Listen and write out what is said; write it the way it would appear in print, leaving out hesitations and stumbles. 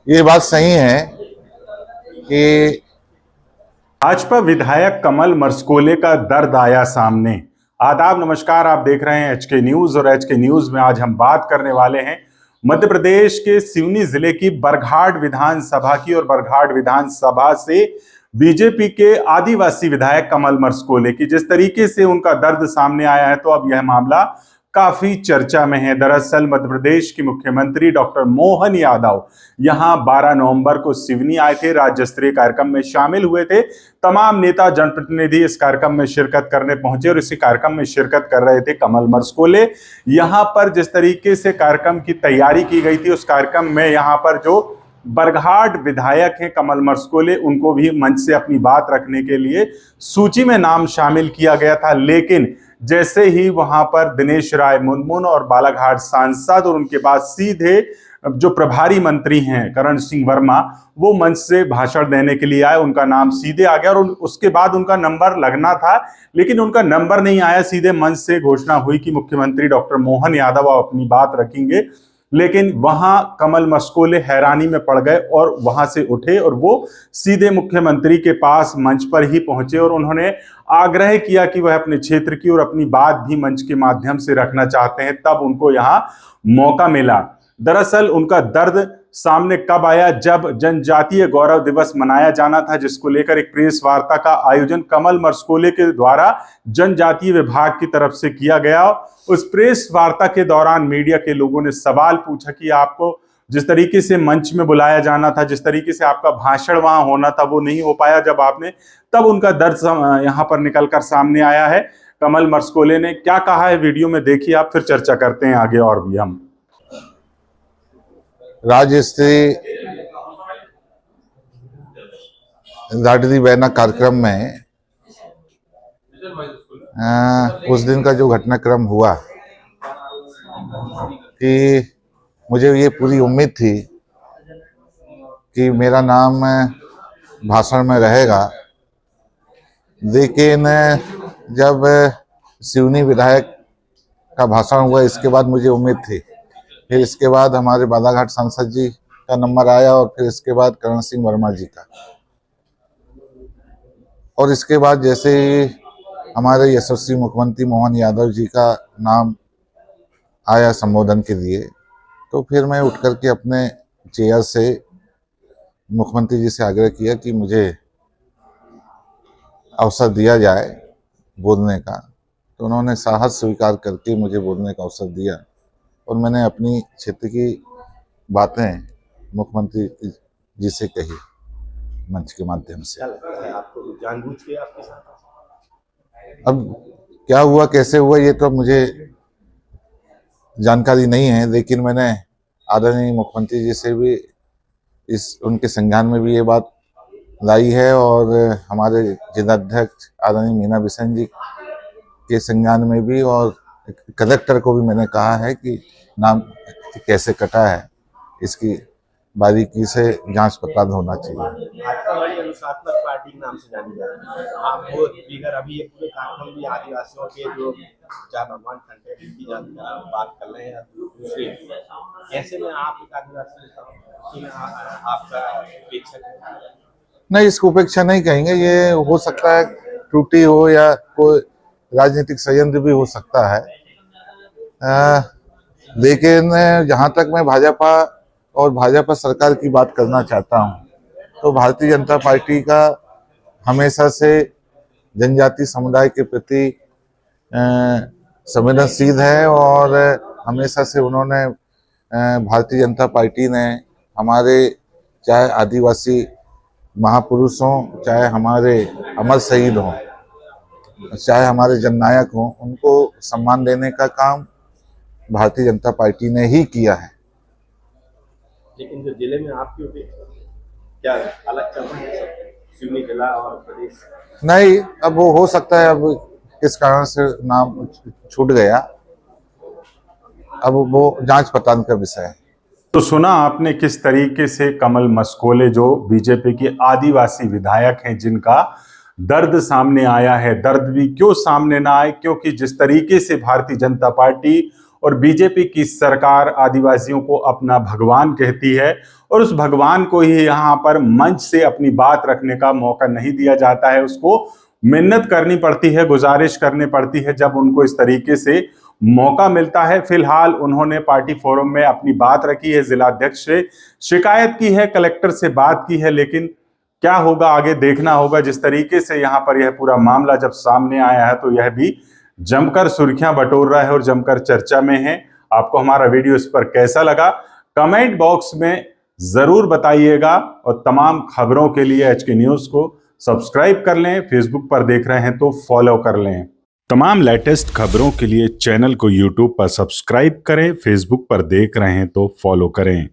ये बात सही है कि भाजपा विधायक कमल मर्सकोले का दर्द आया सामने। आदाब, नमस्कार। आप देख रहे हैं एचके न्यूज और एचके न्यूज में आज हम बात करने वाले हैं मध्य प्रदेश के सिवनी जिले की बरघाट विधानसभा की। और बरघाट विधानसभा से बीजेपी के आदिवासी विधायक कमल मर्सकोले की जिस तरीके से उनका दर्द सामने आया है, तो अब यह मामला काफी चर्चा में है। दरअसल मध्य प्रदेश के मुख्यमंत्री डॉक्टर मोहन यादव यहां 12 नवंबर को सिवनी आए थे, राज्य स्तरीय कार्यक्रम में शामिल हुए थे। तमाम नेता जनप्रतिनिधि इस कार्यक्रम में शिरकत करने पहुंचे और इसी कार्यक्रम में शिरकत कर रहे थे कमल मर्सकोले। यहां पर जिस तरीके से कार्यक्रम की तैयारी की गई थी, उस कार्यक्रम में यहां पर जो बरघाट विधायक हैं कमल मर्सकोले, उनको भी मंच से अपनी बात रखने के लिए सूची में नाम शामिल किया गया था। लेकिन जैसे ही वहां पर दिनेश राय मुनमुन और बालाघाट सांसद और उनके बाद सीधे जो प्रभारी मंत्री हैं करण सिंह वर्मा, वो मंच से भाषण देने के लिए आए, उनका नाम सीधे आ गया और उसके बाद उनका नंबर लगना था, लेकिन उनका नंबर नहीं आया। सीधे मंच से घोषणा हुई कि मुख्यमंत्री डॉक्टर मोहन यादव अपनी बात रखेंगे। लेकिन वहां कमल मर्सकोले हैरानी में पड़ गए और वहां से उठे और वो सीधे मुख्यमंत्री के पास मंच पर ही पहुंचे और उन्होंने आग्रह किया कि वह अपने क्षेत्र की और अपनी बात भी मंच के माध्यम से रखना चाहते हैं। तब उनको यहां मौका मिला। दरअसल उनका दर्द सामने कब आया, जब जनजातीय गौरव दिवस मनाया जाना था, जिसको लेकर एक प्रेस वार्ता का आयोजन कमल मर्सकोले के द्वारा जनजातीय विभाग की तरफ से किया गया। उस प्रेस वार्ता के दौरान मीडिया के लोगों ने सवाल पूछा कि आपको जिस तरीके से मंच में बुलाया जाना था, जिस तरीके से आपका भाषण वहां होना था, वो नहीं हो पाया जब आपने, तब उनका दर्द यहां पर निकलकर सामने आया है। कमल मर्सकोले ने क्या कहा है, वीडियो में देखिए आप, फिर चर्चा करते हैं आगे और भी हम। राज्य स्तरीय लाडली बहना कार्यक्रम में उस दिन का जो घटनाक्रम हुआ कि मुझे ये पूरी उम्मीद थी कि मेरा नाम भाषण में रहेगा, लेकिन जब सिवनी विधायक का भाषण हुआ, इसके बाद मुझे उम्मीद थी। फिर इसके बाद हमारे बालाघाट सांसद जी का नंबर आया और फिर इसके बाद करण सिंह वर्मा जी का, और इसके बाद जैसे ही हमारे यशस्वी मुख्यमंत्री मोहन यादव जी का नाम आया संबोधन के लिए, तो फिर मैं उठ करके अपने चेयर से मुख्यमंत्री जी से आग्रह किया कि मुझे अवसर दिया जाए बोलने का। तो उन्होंने साहस स्वीकार करके मुझे बोलने का अवसर दिया और मैंने अपनी क्षेत्र की बातें मुख्यमंत्री जी से कही मंच के माध्यम से। आपको जानबूझ के आपके साथ? अब क्या हुआ, कैसे हुआ, ये तो मुझे जानकारी नहीं है, लेकिन मैंने आदरणीय मुख्यमंत्री जी से भी उनके संज्ञान में भी ये बात लाई है और हमारे जिलाध्यक्ष आदरणीय मीना बिसेन जी के संज्ञान में भी, और कलेक्टर को भी मैंने कहा है कि नाम कैसे कटा है, इसकी बारीकी से जांच पड़ताल होना चाहिए। अनुशासनात्मक पार्टी के नाम से जानी जाती है। आप वो फिगर अभी ये पूरे कार्यक्रम भी आदिवासियों के जो चार भगवान कंटेंट की बात कर रहे हैं, दूसरे ऐसे में आप एक आदिवासी आपका उपेक्षा नहीं, इसको उपेक्षा नहीं कहेंगे। ये हो सकता है त्रुटि हो या कोई राजनीतिक षड्यंत्र भी हो सकता है, लेकिन जहां तक मैं भाजपा और भाजपा सरकार की बात करना चाहता हूं, तो भारतीय जनता पार्टी का हमेशा से जनजाति समुदाय के प्रति संवेदनशील है और हमेशा से उन्होंने भारतीय जनता पार्टी ने हमारे चाहे आदिवासी महापुरुष हों, चाहे हमारे अमर शहीद हों, चाहे हमारे जननायक हों, उनको सम्मान देने का काम भारतीय जनता पार्टी ने ही किया है। लेकिन जो जिले में आपकी क्या अलग चल रहा है, सिवनी जिला और प्रदेश? नहीं, अब वो हो सकता है, अब किस कारण से नाम छूट गया, अब वो जांच पड़ताल का विषय है। तो सुना आपने किस तरीके से कमल मर्सकोले जो बीजेपी के आदिवासी विधायक हैं, जिनका दर्द सामने आया है। दर्द भी क्यों सामने ना आए, क्योंकि जिस तरीके से भारतीय जनता पार्टी और बीजेपी की सरकार आदिवासियों को अपना भगवान कहती है और उस भगवान को ही यहाँ पर मंच से अपनी बात रखने का मौका नहीं दिया जाता है। उसको मिन्नत करनी पड़ती है, गुजारिश करनी पड़ती है जब उनको इस तरीके से मौका मिलता है। फिलहाल उन्होंने पार्टी फोरम में अपनी बात रखी है, जिलाध्यक्ष से शिकायत की है, कलेक्टर से बात की है, लेकिन क्या होगा आगे देखना होगा। जिस तरीके से यहाँ पर यह पूरा मामला जब सामने आया है तो यह भी जमकर सुर्खियां बटोर रहा है और जमकर चर्चा में है। आपको हमारा वीडियो इस पर कैसा लगा कमेंट बॉक्स में जरूर बताइएगा और तमाम खबरों के लिए एचके न्यूज को सब्सक्राइब कर लें। फेसबुक पर देख रहे हैं तो फॉलो कर लें। तमाम लेटेस्ट खबरों के लिए चैनल को यूट्यूब पर सब्सक्राइब करें, फेसबुक पर देख रहे हैं तो फॉलो करें।